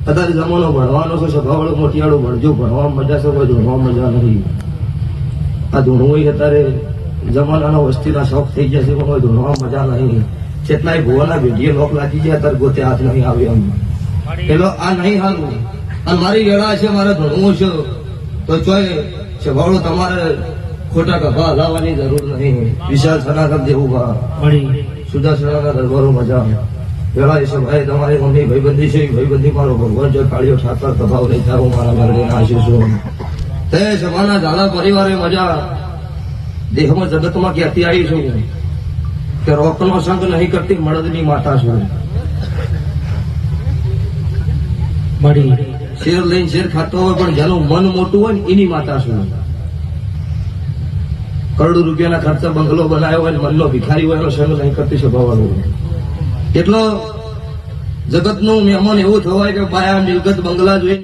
અત્યારે જમાનો ભણવાનો છે, સભાવાળો મોટિયાળો ભણજો, ભણવા મજા છે, ભણવા મજા નહીં. આ ધૂણવું અત્યારે જમાનાના વસ્તીના શોખ થઈ ગયા છે, પણ ધૂણવા મજા નહીં. કેટલાય ભુવાના ભેડીએ લોક લાગી ગયા, અત્યારે ગોતે હાથ નહીં આવે એમ. પેલો આ નહીં હારું, અને મારી વેળા છે, મારે ધૂણવું છે, તો ચોય સભાવાળો તમારે ખોટા ગભા હલાવવાની જરૂર નહીં. વિશાળ સનાતન દેવું સુધા સનાના દરબારો મજા વેળા છે. ભાઈ તમારી મમ્મી ભાઈબંધી છે, ભાઈબંધી મારો ભગવાન જો કાળીઓ ઠાકર પ્રભાવ નહીં થાય, હું મારા ઘરે આશીશું. તે સભાના ઝાલા પરિવારે મજા દેહમાં જગતમાં ક્યાંથી આવી છું કે રોકનો સંગ નહીં કરતી મળદની માતા છું. શેર લઈને શેર ખાતો હોય પણ જેનું મન મોટું હોય ને એની માતા છું. કરોડો રૂપિયાના ખર્ચા બંગલો બનાવ્યો હોય, મનનો ભિખારી હોય એનો સંગ નહીં કરતી સ્વભાવવાળો. એટલો જગતનું મહેમાન એવું થવાય કે બાયા મિલકત બંગલા જોઈએ